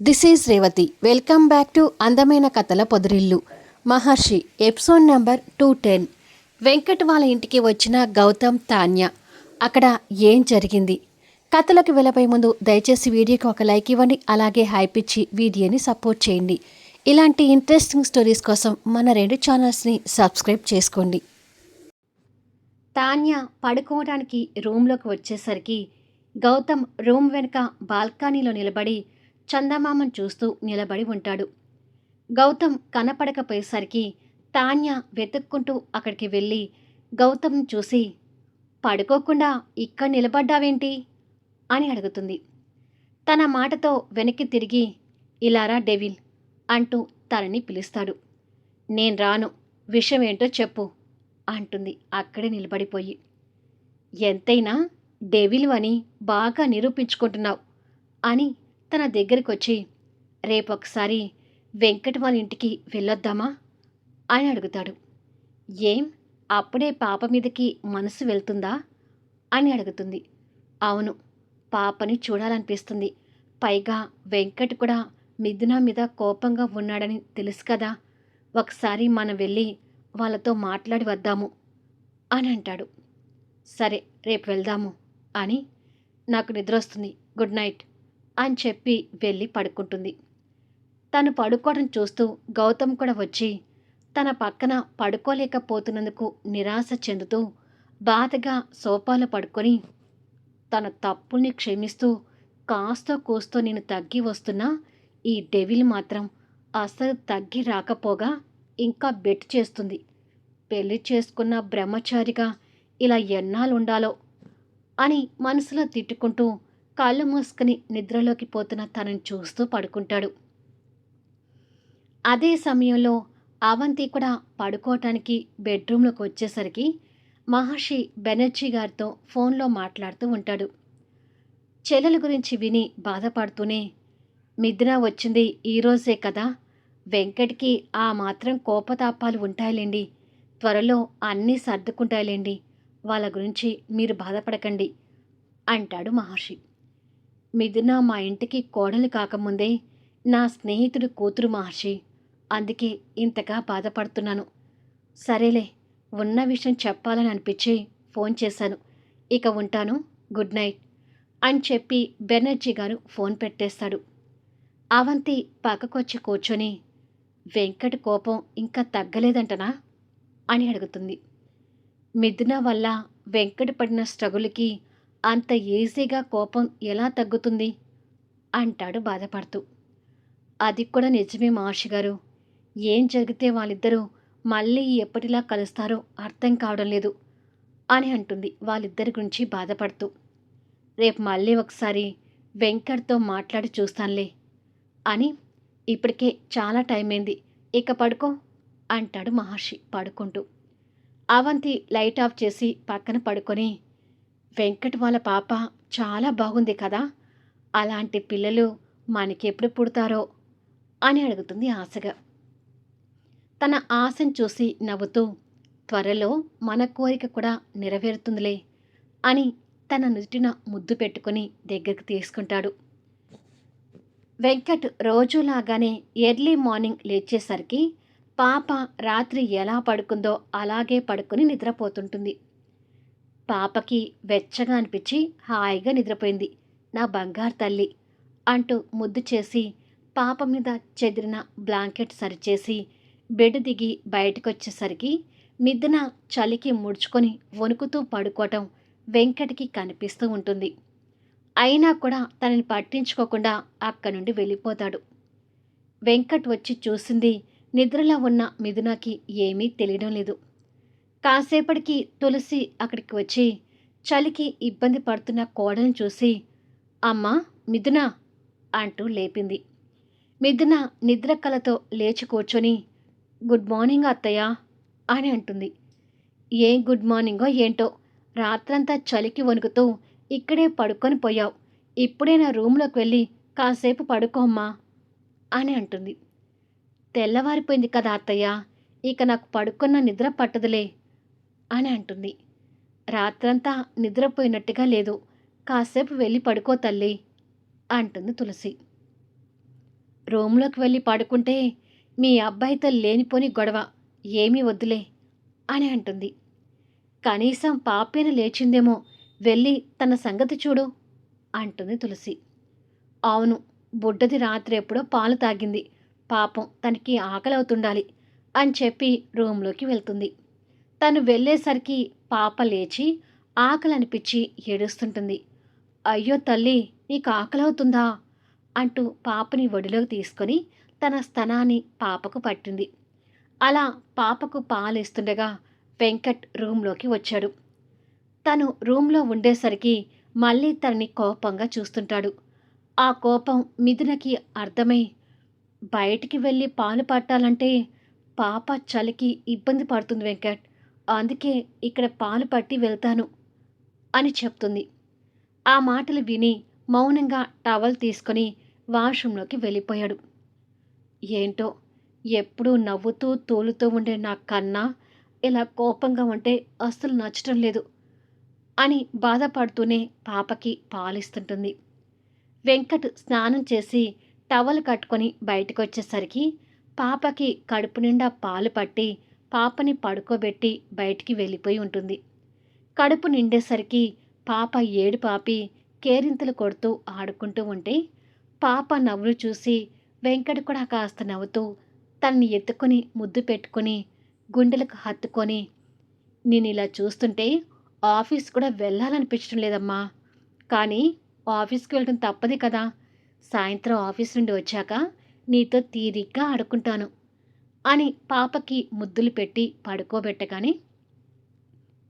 This is Revathi. Welcome back to అందమైన కథల పొదిరిల్లు. మహర్షి episode number 210. Venkat వాళ్ళ ఇంటికి వచ్చిన గౌతమ్, తాన్య. అక్కడ ఏం జరిగింది? కథలకు వెళ్ళబోయే ముందు దయచేసి వీడియోకి ఒక లైక్ ఇవ్వండి. అలాగే హైప్ ఇచ్చి వీడియోని సపోర్ట్ చేయండి. ఇలాంటి ఇంట్రెస్టింగ్ స్టోరీస్ కోసం మన 2 ఛానల్స్ని సబ్స్క్రైబ్ చేసుకోండి. తాన్య పడుకోవడానికి రూమ్లోకి వచ్చేసరికి గౌతమ్ రూమ్ వెనుక బాల్కనీలో నిలబడి చందమామను చూస్తూ నిలబడి ఉంటాడు. గౌతమ్ కనపడకపోయేసరికి తాన్య వెతుక్కుంటూ అక్కడికి వెళ్ళి గౌతమ్ని చూసి, పడుకోకుండా ఇక్కడ నిలబడ్డావేంటి అని అడుగుతుంది. తన మాటతో వెనక్కి తిరిగి, ఇలారా డెవిల్ అంటూ తనని పిలుస్తాడు. నేను రాను, విషయం ఏంటో చెప్పు అంటుంది అక్కడే నిలబడిపోయి. ఎంతైనా డెవిల్ అని బాగా నిరూపించుకుంటున్నావు అని తన దగ్గరికొచ్చి, రేపొకసారి వెంకట్ వాళ్ళ ఇంటికి వెళ్ళొద్దామా అని అడుగుతాడు. ఏం, అప్పుడే పాప మీదకి మనసు వెళ్తుందా అని అడుగుతుంది. అవును, పాపని చూడాలనిపిస్తుంది. పైగా వెంకట్ కూడా మిథున మీద కోపంగా ఉన్నాడని తెలుసు కదా, ఒకసారి మనం వెళ్ళి వాళ్ళతో మాట్లాడి వద్దాము అని అంటాడు. సరే, రేపు వెళ్దాము అని, నాకు నిద్రొస్తుంది, గుడ్ నైట్ అని చెప్పి వెళ్ళి పడుకుంటుంది. తను పడుకోవడం చూస్తూ గౌతమ్ కూడా వచ్చి తన పక్కన పడుకోలేకపోతున్నందుకు నిరాశ చెందుతూ బాధగా సోఫాలో పడుకొని తన తప్పుల్ని క్షమిస్తూ, కాస్తో కూస్తో నేను తగ్గి వస్తున్నా ఈ డెవిల్ మాత్రం అసలు తగ్గి రాకపోగా ఇంకా బెట్ చేస్తుంది. పెళ్లి చేసుకున్న బ్రహ్మచారిగా ఇలా ఎన్నాళ్ళుండాలో అని మనసులో తిట్టుకుంటూ కళ్ళు మూసుకుని నిద్రలోకి పోతున్న తనని చూస్తూ పడుకుంటాడు. అదే సమయంలో అవంతి కూడా పడుకోవటానికి బెడ్రూమ్లోకి వచ్చేసరికి మహర్షి బెనర్జీ గారితో ఫోన్లో మాట్లాడుతూ ఉంటాడు. చెల్లెల గురించి విని బాధపడుతూనే, మిథున వచ్చింది ఈరోజే కదా, వెంకట్కి ఆ మాత్రం కోపతాపాలు ఉంటాయిలేండి, త్వరలో అన్నీ సర్దుకుంటాయిలేండి, వాళ్ళ గురించి మీరు బాధపడకండి అంటాడు మహర్షి. మిథున మా ఇంటికి కోడలు కాకముందే నా స్నేహితుడి కూతురు మహర్షి, అందుకే ఇంతగా బాధపడుతున్నాను. సరేలే, ఉన్న విషయం చెప్పాలని అనిపించి ఫోన్ చేశాను, ఇక ఉంటాను, గుడ్ నైట్ అని చెప్పి బెనర్జీ గారు ఫోన్ పెట్టేస్తాడు. అవంతి పక్కకొచ్చి కూర్చొని, వెంకట్ కోపం ఇంకా తగ్గలేదంటనా అని అడుగుతుంది. మిథున వల్ల వెంకట్ పడిన స్ట్రగుల్కి అంత ఈజీగా కోపం ఎలా తగ్గుతుంది అంటాడు బాధపడుతూ. అది కూడా నిజమే మహర్షి గారు, ఏం జరిగితే వాళ్ళిద్దరూ మళ్ళీ ఎప్పటిలా కలుస్తారో అర్థం కావడం లేదు అని అంటుంది వాళ్ళిద్దరి గురించి బాధపడుతూ. రేపు మళ్ళీ ఒకసారి వెంకట్తో మాట్లాడి చూస్తానులే అని, ఇప్పటికే చాలా టైం అయింది, ఇక పడుకో అంటాడు మహర్షి పడుకుంటూ. అవంతి లైట్ ఆఫ్ చేసి పక్కన పడుకొని, వెంకట్ వాళ్ళ పాప చాలా బాగుంది కదా, అలాంటి పిల్లలు మనకెప్పుడు పుడతారో అని అడుగుతుంది ఆశగా. తన ఆశను చూసి నవ్వుతూ, త్వరలో మన కోరిక కూడా నెరవేరుతుందిలే అని తన నుదుటిన ముద్దు పెట్టుకుని దగ్గరికి తీసుకుంటాడు. వెంకట్ రోజులాగానే ఎర్లీ మార్నింగ్ లేచేసరికి పాప రాత్రి ఎలా పడుకుందో అలాగే పడుకుని నిద్రపోతుంటుంది. పాపకి వెచ్చగా అనిపించి హాయిగా నిద్రపోయింది. నా బంగారు తల్లి అంటూ ముద్దు చేసి పాప మీద చెదిరిన బ్లాంకెట్ సరిచేసి బెడ్ దిగి బయటకొచ్చేసరికి మిథున చలికి ముడుచుకొని వణుకుతూ పడుకోవటం వెంకట్కి కనిపిస్తూ ఉంటుంది. అయినా కూడా తనని పట్టించుకోకుండా అక్కడి నుండి వెళ్ళిపోతాడు. వెంకట్ వచ్చి చూసింది నిద్రలో ఉన్న మిథునకి ఏమీ తెలియడం లేదు. కాసేపటికి తులసి అక్కడికి వచ్చి చలికి ఇబ్బంది పడుతున్న కోడలను చూసి, అమ్మా మిథున అంటూ లేపింది. మిథున నిద్ర కలతో లేచి కూర్చొని, గుడ్ మార్నింగ్ అత్తయ్య అని అంటుంది. ఏం గుడ్ మార్నింగో ఏంటో, రాత్రంతా చలికి వణుకుతూ ఇక్కడే పడుకొని పోయావు, ఇప్పుడే నా రూమ్లోకి వెళ్ళి కాసేపు పడుకోమ్మా అని అంటుంది. తెల్లవారిపోయింది కదా అత్తయ్య, ఇక నాకు పడుకున్న నిద్ర పట్టదులే అని అంటుంది. రాత్రంతా నిద్రపోయినట్టుగా లేదు, కాసేపు వెళ్ళి పడుకో తల్లి అంటుంది తులసి. రూమ్లోకి వెళ్ళి పడుకుంటే మీ అబ్బాయితో లేనిపోని గొడవ ఏమీ వద్దులే అని అంటుంది. కనీసం పాపైన లేచిందేమో, వెళ్ళి తన సంగతి చూడు అంటుంది తులసి. అవును, బుడ్డది రాత్రి ఎప్పుడో పాలు తాగింది, పాపం తనకి ఆకలవుతుండాలి అని చెప్పి రూంలోకి వెళ్తుంది. తను వెళ్ళేసరికి పాప లేచి ఆకలనిపించి ఏడుస్తుంటుంది. అయ్యో తల్లి, నీకు ఆకలవుతుందా అంటూ పాపని ఒడిలోకి తీసుకొని తన స్తనాన్ని పాపకు పట్టింది. అలా పాపకు పాలిస్తుండగా వెంకట్ రూంలోకి వచ్చాడు. తను రూంలో ఉండేసరికి మళ్ళీ తనని కోపంగా చూస్తుంటాడు. ఆ కోపం మిథునకి అర్థమై, బయటికి వెళ్ళి పాలు పట్టాలంటే పాప చలికి ఇబ్బంది పడుతుంది వెంకట్, అందుకే ఇక్కడ పాలు పట్టి వెళ్తాను అని చెప్తుంది. ఆ మాటలు విని మౌనంగా టవల్ తీసుకొని వాష్రూంలోకి వెళ్ళిపోయాడు. ఏంటో, ఎప్పుడూ నవ్వుతూ తూలుతూ ఉండే నా కన్నా ఇలా కోపంగా ఉంటే అస్సలు నచ్చటం లేదు అని బాధపడుతూనే పాపకి పాలిస్తుంటుంది. వెంకట్ స్నానం చేసి టవల్ కట్టుకొని బయటకొచ్చేసరికి పాపకి కడుపు నిండా పాలు పట్టి పాపని పడుకోబెట్టి బయటికి వెళ్ళిపోయి ఉంటుంది. కడుపు నిండేసరికి పాప ఏడుపాపి కేరింతలు కొడుతూ ఆడుకుంటూ ఉంటే పాప నవ్వులు చూసి వెంకట్ కూడా కాస్త నవ్వుతూ తనని ఎత్తుకొని ముద్దు పెట్టుకొని గుండెలకు హత్తుకొని, నేనిలా చూస్తుంటే ఆఫీస్ కూడా వెళ్ళాలనిపించడం లేదమ్మా, కానీ ఆఫీస్కి వెళ్ళడం తప్పదు కదా, సాయంత్రం ఆఫీస్ నుండి వచ్చాక నీతో తీరిగ్గా ఆడుకుంటాను అని పాపకి ముద్దులు పెట్టి పడుకోబెట్టగానే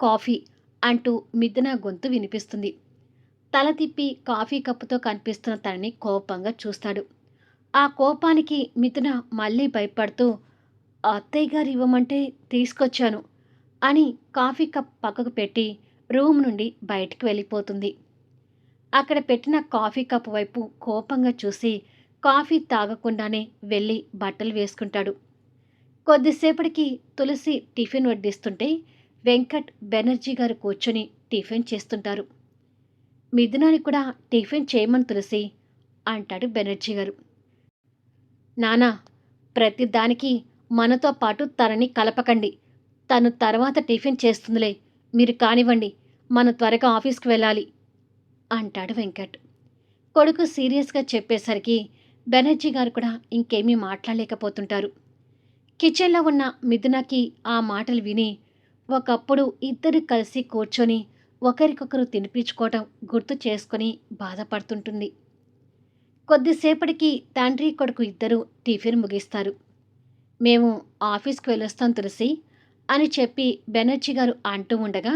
కాఫీ అంటూ మిథున గొంతు వినిపిస్తుంది. తల తిప్పి కాఫీ కప్పుతో కనిపిస్తున్న తనని కోపంగా చూస్తాడు. ఆ కోపానికి మిథున మళ్ళీ భయపడుతూ, అత్తయ్య గారు ఇవ్వమంటే తీసుకొచ్చాను అని కాఫీ కప్ పక్కకు పెట్టి రూమ్ నుండి బయటికి వెళ్ళిపోతుంది. అక్కడ పెట్టిన కాఫీ కప్ వైపు కోపంగా చూసి కాఫీ తాగకుండానే వెళ్ళి బట్టలు వేసుకుంటాడు. కొద్దిసేపటికి తులసి టిఫిన్ వడ్డిస్తుంటే వెంకట్ బెనర్జీ గారు కూర్చొని టిఫిన్ చేస్తుంటారు. మిథునాని కూడా టిఫిన్ చేయమని తులసి అంటాడు బెనర్జీ గారు. నానా, ప్రతిదానికి మనతో పాటు తనని కలపకండి, తను తర్వాత టిఫిన్ చేస్తుందిలే, మీరు కానివ్వండి, మనం త్వరగా ఆఫీస్కి వెళ్ళాలి అంటాడు వెంకట్. కొడుకు సీరియస్గా చెప్పేసరికి బెనర్జీ గారు కూడా ఇంకేమీ మాట్లాడలేకపోతుంటారు. కిచెన్లో ఉన్న మిథునకి ఆ మాటలు విని ఒకప్పుడు ఇద్దరు కలిసి కూర్చొని ఒకరికొకరు తినిపించుకోవటం గుర్తు చేసుకొని బాధపడుతుంటుంది. కొద్దిసేపటికి తండ్రి కొడుకు ఇద్దరు టిఫిన్ ముగిస్తారు. మేము ఆఫీస్కి వెళ్ళొస్తాం తులసి అని చెప్పి బెనర్జీ గారు అంటూ ఉండగా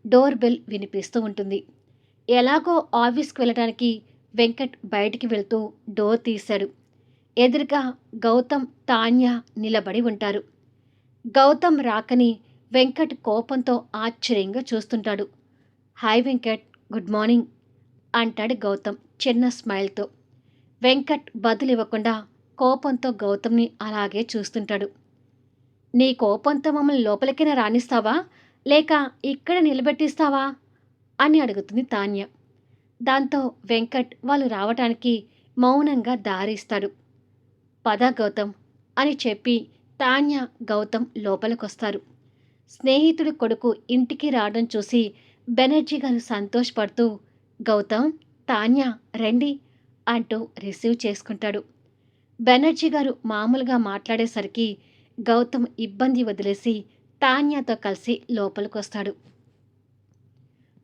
డోర్ బెల్ వినిపిస్తూ ఉంటుంది. ఎలాగో ఆఫీస్కి వెళ్ళడానికి వెంకట్ బయటికి వెళ్తూ డోర్ తీశాడు. ఎదురుగా గౌతమ్, తాన్య నిలబడి ఉంటారు. గౌతమ్ రాకని వెంకట్ కోపంతో ఆశ్చర్యంగా చూస్తుంటాడు. హాయ్ వెంకట్, గుడ్ మార్నింగ్ అంటాడు గౌతమ్ చిన్న స్మైల్తో. వెంకట్ బదులివ్వకుండా కోపంతో గౌతమ్ని అలాగే చూస్తుంటాడు. నీ కోపంతో మమ్మల్ని లోపలికైనా రాణిస్తావా, లేక ఇక్కడ నిలబెట్టిస్తావా అని అడుగుతుంది తాన్య. దాంతో వెంకట్ వాళ్ళు రావటానికి మౌనంగా దారిస్తాడు. పద గౌతమ్ అని చెప్పి తాన్య, గౌతమ్ లోపలికొస్తారు. స్నేహితుడి కొడుకు ఇంటికి రావడం చూసి బెనర్జీ గారు సంతోషపడుతూ, గౌతమ్, తాన్య రండి అంటూ రిసీవ్ చేసుకుంటాడు. బెనర్జీ గారు మామూలుగా మాట్లాడేసరికి గౌతమ్ ఇబ్బంది వదిలేసి తాన్యతో కలిసి లోపలికొస్తాడు.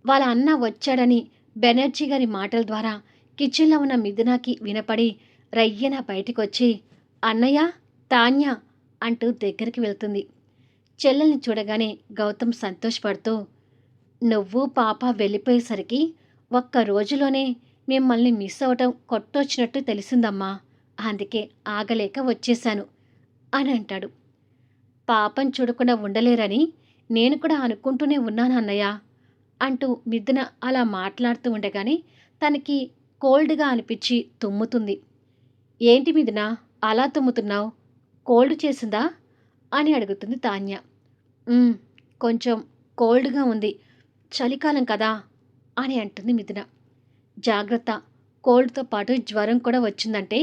వాళ్ళ అన్న వచ్చాడని బెనర్జీ గారి మాటల ద్వారా కిచెన్లో ఉన్న మిథునాకి వినపడి రయ్యన బయటికొచ్చి, అన్నయ్య, తాన్య అంటూ దగ్గరికి వెళ్తుంది. చెల్లెల్ని చూడగానే గౌతమ్ సంతోషపడుతూ, నువ్వు పాప వెళ్ళిపోయేసరికి ఒక్క రోజులోనే మిమ్మల్ని మిస్ అవటం కొట్టొచ్చినట్టు తెలిసిందమ్మా, అందుకే ఆగలేక వచ్చేశాను అని అంటాడు. పాపం చూడకుండా ఉండలేరని నేను కూడా అనుకుంటూనే ఉన్నాను అన్నయ్య అంటూ మిథున అలా మాట్లాడుతూ ఉండగానే తనకి కోల్డ్గా అనిపించి తుమ్ముతుంది. ఏంటి మిథున అలా తుమ్ముతున్నావు, కోల్డ్ చేసిందా అని అడుగుతుంది తాన్య. కొంచెం కోల్డ్గా ఉంది, చలికాలం కదా అని అంటుంది మిథున. జాగ్రత్త, కోల్డ్తో పాటు జ్వరం కూడా వచ్చిందంటే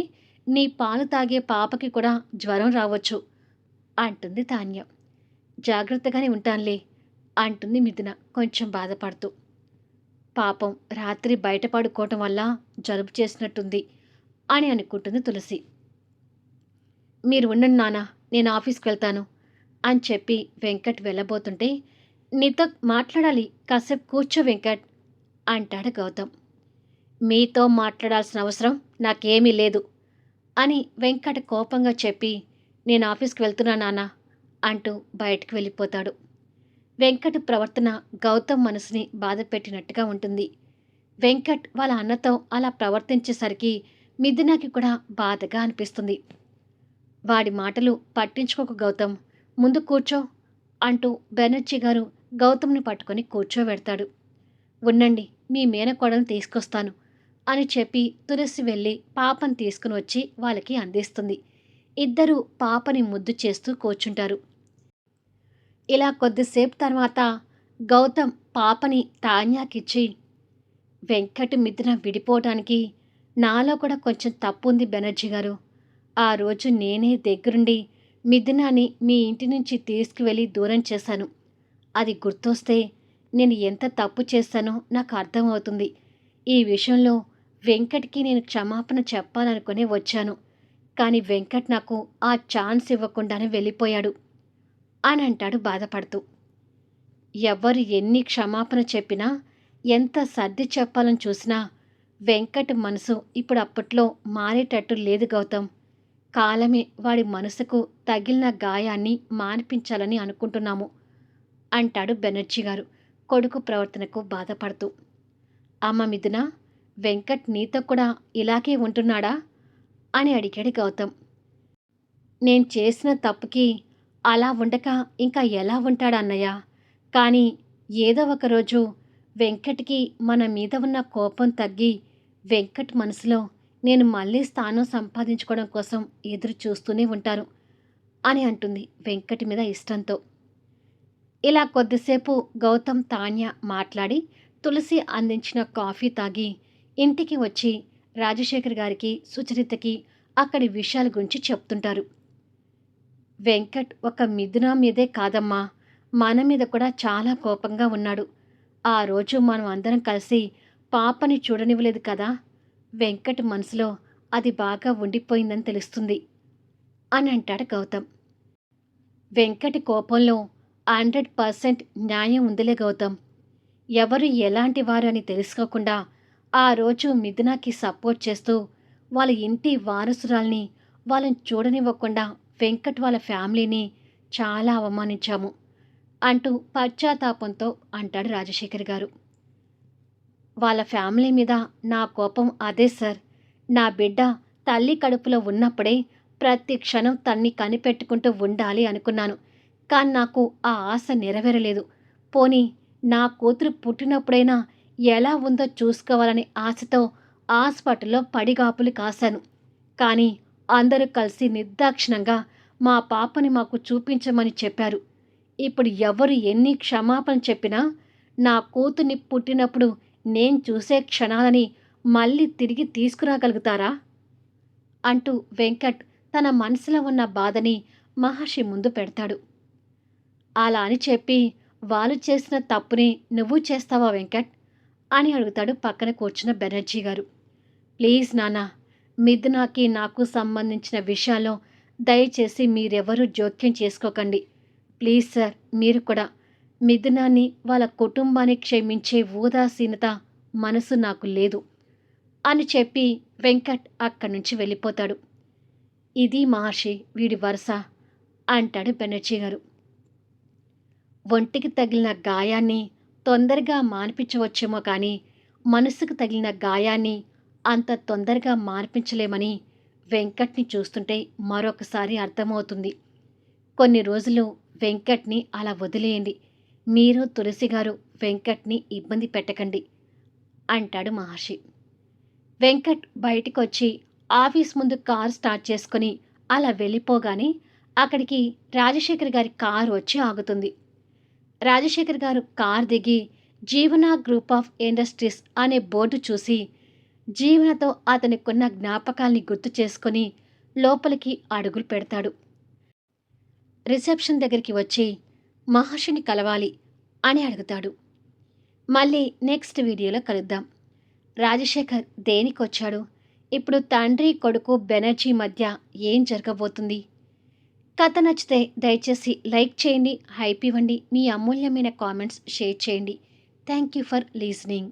నీ పాలు తాగే పాపకి కూడా జ్వరం రావచ్చు అంటుంది తాన్య. జాగ్రత్తగానే ఉంటానులే అంటుంది మిథున కొంచెం బాధపడుతూ. పాపం రాత్రి బయట పడుకోవటం వల్ల జలుబు చేసినట్టుంది అని అనుకుంటుంది తులసి. మీరు ఉండండి నాన్న, నేను ఆఫీస్కి వెళ్తాను అని చెప్పి వెంకట్ వెళ్ళబోతుంటే, నీతో మాట్లాడాలి, కాసేపు కూర్చో వెంకట్ అంటాడు గౌతమ్. మీతో మాట్లాడాల్సిన అవసరం నాకేమీ లేదు అని వెంకట్ కోపంగా చెప్పి, నేను ఆఫీస్కి వెళ్తున్నా నాన్న అంటూ బయటకు వెళ్ళిపోతాడు. వెంకట్ ప్రవర్తన గౌతమ్ మనసుని బాధపెట్టినట్టుగా ఉంటుంది. వెంకట్ వాళ్ళ అన్నతో అలా ప్రవర్తించేసరికి మిథునకి కూడా బాధగా అనిపిస్తుంది. వాడి మాటలు పట్టించుకోకు గౌతమ్, ముందు కూర్చో అంటూ బెనర్జీ గారు గౌతమ్ని పట్టుకొని కూర్చోబెడతాడు. ఉండండి, మీ మేనకోడలను తీసుకొస్తాను అని చెప్పి తులసి వెళ్ళి పాపని తీసుకుని వచ్చి వాళ్ళకి అందిస్తుంది. ఇద్దరూ పాపని ముద్దు చేస్తూ కూర్చుంటారు. ఇలా కొద్దిసేపు తర్వాత గౌతమ్ పాపని తాన్యాకిచ్చి, వెంకట్ మిథున విడిపోవటానికి నాలో కూడా కొంచెం తప్పుంది బెనర్జీ గారు. ఆ రోజు నేనే దగ్గరుండి మిథునాని మీ ఇంటి నుంచి తీసుకువెళ్ళి దూరం చేశాను. అది గుర్తొస్తే నేను ఎంత తప్పు చేశానో నాకు అర్థమవుతుంది. ఈ విషయంలో వెంకట్కి నేను క్షమాపణ చెప్పాలనుకునే వచ్చాను. కానీ వెంకట్ నాకు ఆ ఛాన్స్ ఇవ్వకుండానే వెళ్ళిపోయాడు అని అంటాడు బాధపడుతూ. ఎవ్వరు ఎన్ని క్షమాపణ చెప్పినా, ఎంత సర్ది చెప్పాలని చూసినా వెంకట్ మనసు ఇప్పుడు అప్పట్లో మారేటట్టు లేదు గౌతమ్. కాలమే వాడి మనసుకు తగిలిన గాయాన్ని మాన్పించాలని అనుకుంటున్నాము అంటాడు బెనర్జీ గారు కొడుకు ప్రవర్తనకు బాధపడుతూ. అమ్మ మిథున, వెంకట్ నీతో కూడా ఇలాగే ఉంటున్నాడా అని అడిగాడు గౌతమ్. నేను చేసిన తప్పుకి అలా ఉండక ఇంకా ఎలా ఉంటాడన్నయ్య? కానీ ఏదో ఒకరోజు వెంకట్కి మన మీద ఉన్న కోపం తగ్గి వెంకట్ మనసులో నేను మళ్ళీ స్థానం సంపాదించుకోవడం కోసం ఎదురు చూస్తూనే ఉంటాను అని అంటుంది వెంకట్ మీద ఇష్టంతో. ఇలా కొద్దిసేపు గౌతమ్ తాన్య మాట్లాడి తులసి అందించిన కాఫీ తాగి ఇంటికి వచ్చి రాజశేఖర్ గారికి సుచరితకి అక్కడి విషయాల గురించి చెప్తుంటారు. వెంకట్ ఒక మిథున మీదే కాదమ్మా, మన మీద కూడా చాలా కోపంగా ఉన్నాడు. ఆ రోజు మనం అందరం కలిసి పాపని చూడనివ్వలేదు కదా, వెంకట్ మనసులో అది బాగా ఉండిపోయిందని తెలుస్తుంది అని అంటాడు గౌతమ్. వెంకట్ కోపంలో 100% న్యాయం ఉందిలే గౌతమ్. ఎవరు ఎలాంటి వారు అని తెలుసుకోకుండా ఆ రోజు మిథునాకి సపోర్ట్ చేస్తూ వాళ్ళ ఇంటి వారసురాల్ని వాళ్ళని చూడనివ్వకుండా వెంకట్ వాళ్ళ ఫ్యామిలీని చాలా అవమానించాము అంటూ పశ్చాత్తాపంతో అంటాడు రాజశేఖర్ గారు. వాళ్ళ ఫ్యామిలీ మీద నా కోపం అదే సార్. నా బిడ్డ తల్లి కడుపులో ఉన్నప్పుడే ప్రతి క్షణం తన్ని కనిపెట్టుకుంటూ ఉండాలి అనుకున్నాను. కానీ నాకు ఆ ఆశ నెరవేరలేదు. పోనీ నా కూతురు పుట్టినప్పుడైనా ఎలా ఉందో చూసుకోవాలనే ఆశతో హాస్పిటల్లో పడిగాపులు కాశాను. కానీ అందరూ కలిసి నిర్దాక్షిణంగా మా పాపని మాకు చూపించమని చెప్పారు. ఇప్పుడు ఎవరు ఎన్ని క్షమాపణ చెప్పినా నా కూతుర్ని పుట్టినప్పుడు నేను చూసే క్షణాలని మళ్ళీ తిరిగి తీసుకురాగలుగుతారా అంటూ వెంకట్ తన మనసులో ఉన్న బాధని మహర్షి ముందు పెడతాడు. అలా అని చెప్పి వాళ్ళు చేసిన తప్పుని నువ్వు చేస్తావా వెంకట్ అని అడుగుతాడు పక్కన కూర్చున్న బెనర్జీ గారు. ప్లీజ్ నాన్న, మిథునాకి నాకు సంబంధించిన విషయాల్లో దయచేసి మీరెవరూ జోక్యం చేసుకోకండి. ప్లీజ్ సార్, మీరు కూడా. మిథునాన్ని వాళ్ళ కుటుంబాన్ని క్షమించే ఉదాసీనత మనసు నాకు లేదు అని చెప్పి వెంకట్ అక్కడి నుంచి వెళ్ళిపోతాడు. ఇది మహర్షి వీడి వరుస అంటాడు బెనర్జీ గారు. ఒంటికి తగిలిన గాయాన్ని తొందరగా మాన్పించవచ్చేమో కానీ మనసుకు తగిలిన గాయాన్ని అంత తొందరగా మార్పించలేమని వెంకట్ని చూస్తుంటే మరొకసారి అర్థమవుతుంది. కొన్ని రోజులు వెంకట్ని అలా వదిలేయండి. మీరు తులసి గారు వెంకట్ని ఇబ్బంది పెట్టకండి అంటాడు మహర్షి. వెంకట్ బయటికొచ్చి ఆఫీస్ ముందు కారు స్టార్ట్ చేసుకుని అలా వెళ్ళిపోగానే అక్కడికి రాజశేఖర్ గారి కారు వచ్చి ఆగుతుంది. రాజశేఖర్ గారు కారు దిగి జీవన గ్రూప్ ఆఫ్ ఇండస్ట్రీస్ అనే బోర్డు చూసి జీవనతో అతనికున్న జ్ఞాపకాల్ని గుర్తు చేసుకొని లోపలికి అడుగులు పెడతాడు. రిసెప్షన్ దగ్గరికి వచ్చి మహర్షిని కలవాలి అని అడుగుతాడు. మళ్ళీ నెక్స్ట్ వీడియోలో కలుద్దాం. రాజశేఖర్ దేనికొచ్చాడు? ఇప్పుడు తండ్రి కొడుకు బెనర్జీ మధ్య ఏం జరగబోతుంది? కథ నచ్చితే దయచేసి లైక్ చేయండి, హైప్ ఇవ్వండి, మీ అమూల్యమైన కామెంట్స్ షేర్ చేయండి. Thank you for లీజనింగ్.